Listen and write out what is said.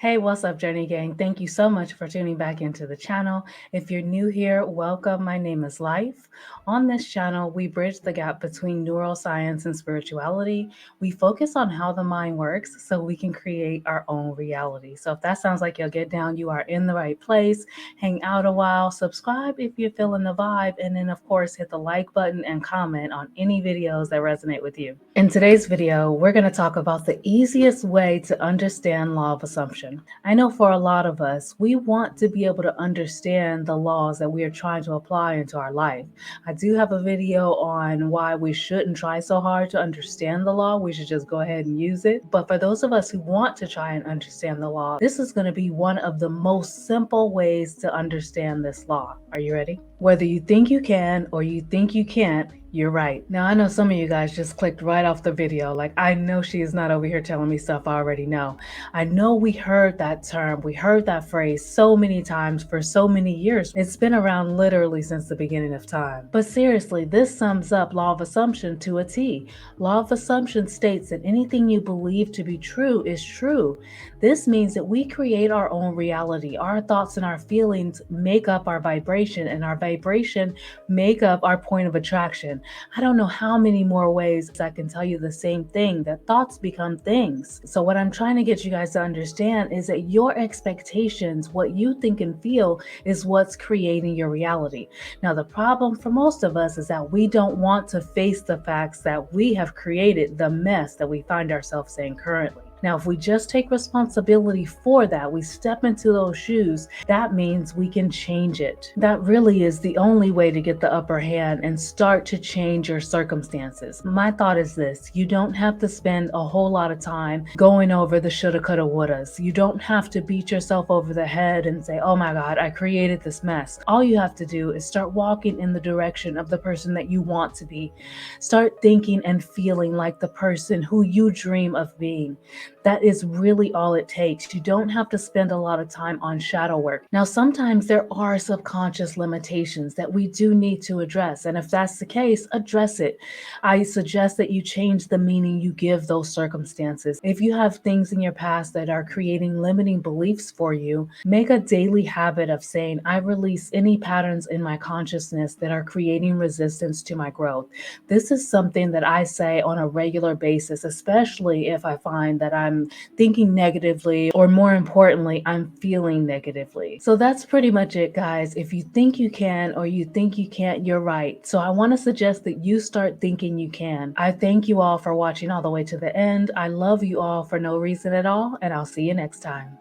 Hey, what's up, Journey Gang? Thank you so much for tuning back into the channel. If you're new here, welcome. My name is Life. On this channel, we bridge the gap between neuroscience and spirituality. We focus on how the mind works so we can create our own reality. So if that sounds like you'll get down, you are in the right place. Hang out a while, subscribe if you're feeling the vibe, and then of course hit the like button and comment on any videos that resonate with you. In today's video, we're going to talk about the easiest way to understand law of assumption. I know for a lot of us, we want to be able to understand the laws that we are trying to apply into our life. I do have a video on why we shouldn't try so hard to understand the law. We should just go ahead and use it. But for those of us who want to try and understand the law, this is going to be one of the most simple ways to understand this law. Are you ready? Whether you think you can or you think you can't, you're right. Now, I know some of you guys just clicked right off the video. Like, I know she is not over here telling me stuff I already know. I know we heard that term, we heard that phrase so many times for so many years. It's been around literally since the beginning of time. But seriously, this sums up law of assumption to a T. Law of assumption states that anything you believe to be true is true. This means that we create our own reality. Our thoughts and our feelings make up our vibration, and our vibration make up our point of attraction. I don't know how many more ways I can tell you the same thing, that thoughts become things. So what I'm trying to get you guys to understand is that your expectations, what you think and feel, is what's creating your reality. Now, the problem for most of us is that we don't want to face the facts that we have created the mess that we find ourselves in currently. Now, if we just take responsibility for that, we step into those shoes, that means we can change it. That really is the only way to get the upper hand and start to change your circumstances. My thought is this: you don't have to spend a whole lot of time going over the shoulda, coulda, wouldas. You don't have to beat yourself over the head and say, oh my God, I created this mess. All you have to do is start walking in the direction of the person that you want to be. Start thinking and feeling like the person who you dream of being. That is really all it takes. You don't have to spend a lot of time on shadow work. Now, sometimes there are subconscious limitations that we do need to address. And if that's the case, address it. I suggest that you change the meaning you give those circumstances. If you have things in your past that are creating limiting beliefs for you, make a daily habit of saying, I release any patterns in my consciousness that are creating resistance to my growth. This is something that I say on a regular basis, especially if I find that I'm thinking negatively, or more importantly, I'm feeling negatively. So that's pretty much it, guys. If you think you can or you think you can't, you're right. So I want to suggest that you start thinking you can. I thank you all for watching all the way to the end. I love you all for no reason at all, and I'll see you next time.